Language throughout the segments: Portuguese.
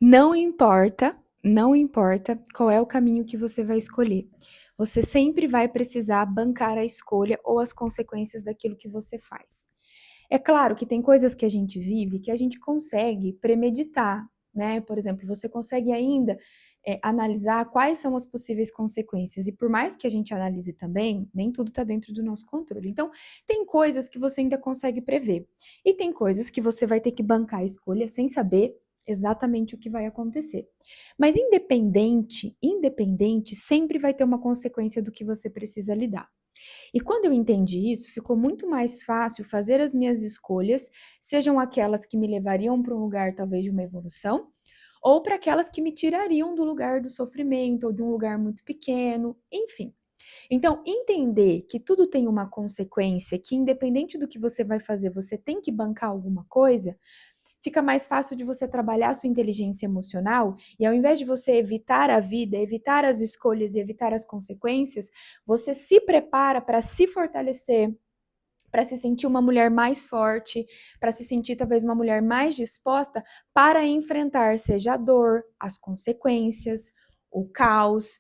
Não importa, não importa qual é o caminho que você vai escolher. Você sempre vai precisar bancar a escolha ou as consequências daquilo que você faz. É claro que tem coisas que a gente vive que a gente consegue premeditar, né? Por exemplo, você consegue ainda analisar quais são as possíveis consequências. E por mais que a gente analise também, nem tudo está dentro do nosso controle. Então, tem coisas que você ainda consegue prever. E tem coisas que você vai ter que bancar a escolha sem saber exatamente o que vai acontecer. Mas independente, sempre vai ter uma consequência do que você precisa lidar. E quando eu entendi isso, ficou muito mais fácil fazer as minhas escolhas, sejam aquelas que me levariam para um lugar talvez de uma evolução, ou para aquelas que me tirariam do lugar do sofrimento ou de um lugar muito pequeno, enfim. Então, entender que tudo tem uma consequência, que independente do que você vai fazer, você tem que bancar alguma coisa, fica mais fácil de você trabalhar a sua inteligência emocional e ao invés de você evitar a vida, evitar as escolhas e evitar as consequências, você se prepara para se fortalecer, para se sentir uma mulher mais forte, para se sentir talvez uma mulher mais disposta para enfrentar seja a dor, as consequências, o caos,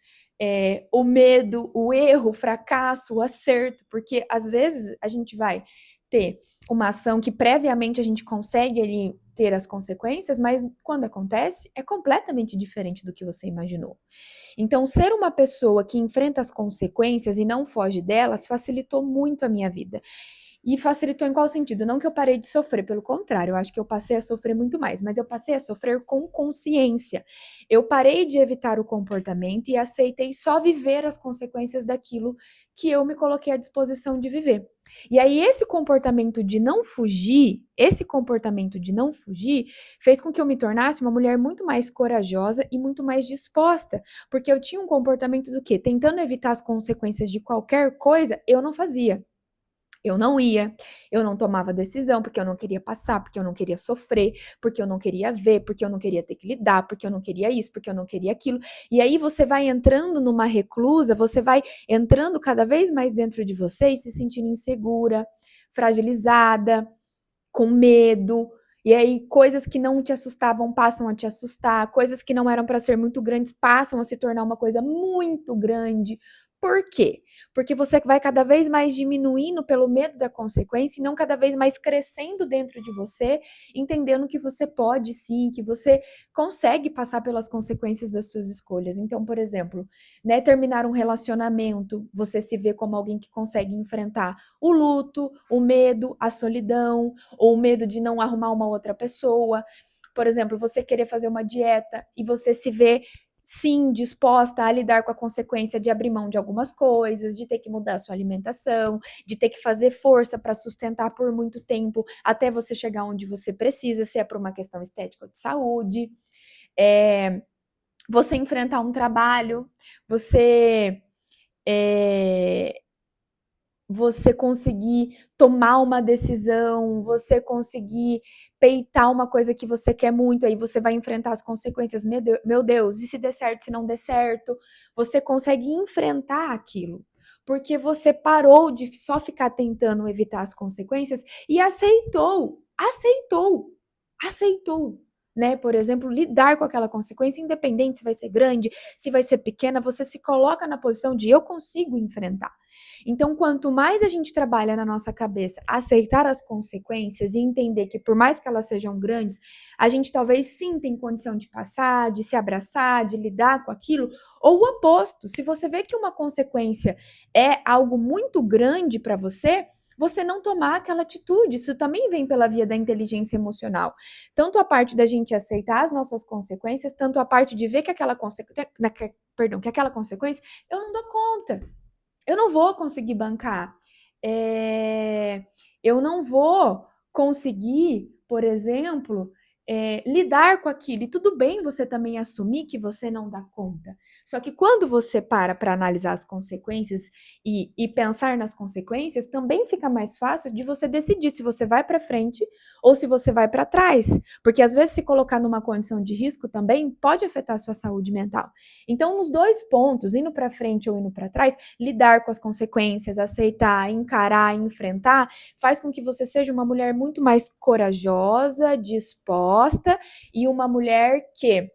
o medo, o erro, o fracasso, o acerto, porque às vezes a gente vai ter uma ação que previamente a gente consegue ali ter as consequências, mas quando acontece é completamente diferente do que você imaginou. Então, ser uma pessoa que enfrenta as consequências e não foge delas facilitou muito a minha vida. E facilitou em qual sentido? Não que eu parei de sofrer, pelo contrário, eu acho que eu passei a sofrer muito mais, mas eu passei a sofrer com consciência. Eu parei de evitar o comportamento e aceitei só viver as consequências daquilo que eu me coloquei à disposição de viver. E aí esse comportamento de não fugir, fez com que eu me tornasse uma mulher muito mais corajosa e muito mais disposta, porque eu tinha um comportamento do quê? Tentando evitar as consequências de qualquer coisa, eu não fazia. Eu não ia, eu não tomava decisão, porque eu não queria passar, porque eu não queria sofrer, porque eu não queria ver, porque eu não queria ter que lidar, porque eu não queria isso, porque eu não queria aquilo. E aí você vai entrando numa reclusa, você vai entrando cada vez mais dentro de você e se sentindo insegura, fragilizada, com medo. E aí coisas que não te assustavam passam a te assustar, coisas que não eram para ser muito grandes passam a se tornar uma coisa muito grande. Por quê? Porque você vai cada vez mais diminuindo pelo medo da consequência e não cada vez mais crescendo dentro de você, entendendo que você pode sim, que você consegue passar pelas consequências das suas escolhas. Então, por exemplo, né, terminar um relacionamento, você se vê como alguém que consegue enfrentar o luto, o medo, a solidão, ou o medo de não arrumar uma outra pessoa. Por exemplo, você querer fazer uma dieta e você se vê sim disposta a lidar com a consequência de abrir mão de algumas coisas, de ter que mudar a sua alimentação, de ter que fazer força para sustentar por muito tempo até você chegar onde você precisa, se é por uma questão estética ou de saúde. Você enfrentar um trabalho, você é, você conseguir tomar uma decisão, você conseguir peitar uma coisa que você quer muito, aí você vai enfrentar as consequências. Meu Deus, e se der certo, se não der certo? Você consegue enfrentar aquilo, porque você parou de só ficar tentando evitar as consequências e aceitou, né? Por exemplo, lidar com aquela consequência, independente se vai ser grande, se vai ser pequena, você se coloca na posição de eu consigo enfrentar. Então, quanto mais a gente trabalha na nossa cabeça aceitar as consequências e entender que, por mais que elas sejam grandes, a gente talvez sim tem condição de passar, de se abraçar, de lidar com aquilo, ou o oposto, se você vê que uma consequência é algo muito grande para você não tomar aquela atitude. Isso também vem pela via da inteligência emocional. Tanto a parte da gente aceitar as nossas consequências, tanto a parte de ver que aquela consequência, que aquela consequência eu não dou conta. Eu não vou conseguir bancar. É, eu não vou conseguir, por exemplo, lidar com aquilo. E tudo bem você também assumir que você não dá conta. Só que quando você para analisar as consequências e pensar nas consequências, também fica mais fácil de você decidir se você vai para frente ou se você vai para trás. Porque às vezes se colocar numa condição de risco também pode afetar a sua saúde mental. Então, nos dois pontos, indo para frente ou indo para trás, lidar com as consequências, aceitar, encarar, enfrentar, faz com que você seja uma mulher muito mais corajosa, disposta disposta e uma mulher que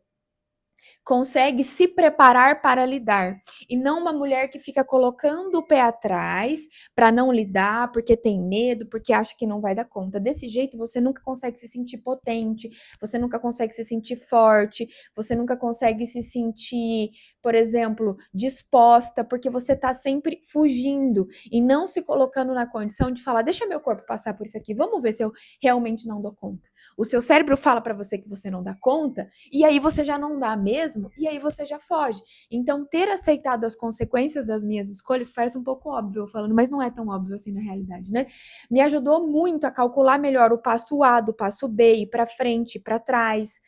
consegue se preparar para lidar, e não uma mulher que fica colocando o pé atrás para não lidar, porque tem medo, porque acha que não vai dar conta. Desse jeito, você nunca consegue se sentir potente, você nunca consegue se sentir forte, você nunca consegue se sentir, por exemplo, disposta, porque você está sempre fugindo e não se colocando na condição de falar: deixa meu corpo passar por isso aqui, vamos ver se eu realmente não dou conta. O seu cérebro fala para você que você não dá conta, e aí você já não dá mesmo, e aí você já foge. Então, ter aceitado as consequências das minhas escolhas parece um pouco óbvio eu falando, mas não é tão óbvio assim na realidade, né? Me ajudou muito a calcular melhor o passo A do passo B, ir para frente, para trás,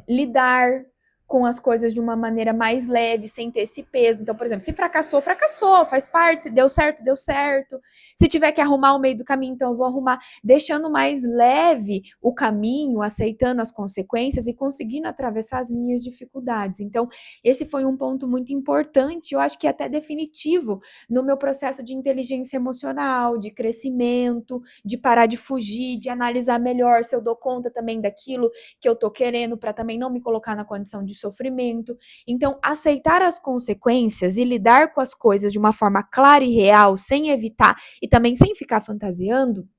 lidar com as coisas de uma maneira mais leve, sem ter esse peso. Então, por exemplo, se fracassou, fracassou, faz parte, se deu certo, deu certo. Se tiver que arrumar o meio do caminho, então eu vou arrumar, deixando mais leve o caminho, aceitando as consequências e conseguindo atravessar as minhas dificuldades. Então, esse foi um ponto muito importante, eu acho que até definitivo no meu processo de inteligência emocional, de crescimento, de parar de fugir, de analisar melhor se eu dou conta também daquilo que eu tô querendo, para também não me colocar na condição de sofrimento. Então, aceitar as consequências e lidar com as coisas de uma forma clara e real, sem evitar e também sem ficar fantasiando,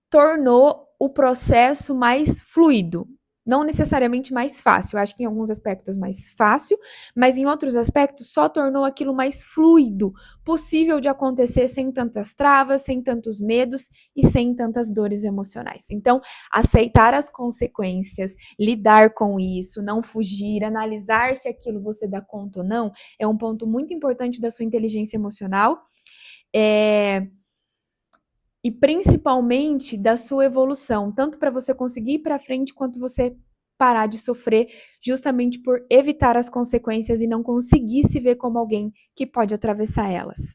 tornou o processo mais fluido. Não necessariamente mais fácil, eu acho que em alguns aspectos mais fácil, mas em outros aspectos só tornou aquilo mais fluido, possível de acontecer sem tantas travas, sem tantos medos e sem tantas dores emocionais. Então, aceitar as consequências, lidar com isso, não fugir, analisar se aquilo você dá conta ou não, é um ponto muito importante da sua inteligência emocional. E principalmente da sua evolução, tanto para você conseguir ir para frente quanto você parar de sofrer, justamente por evitar as consequências e não conseguir se ver como alguém que pode atravessar elas.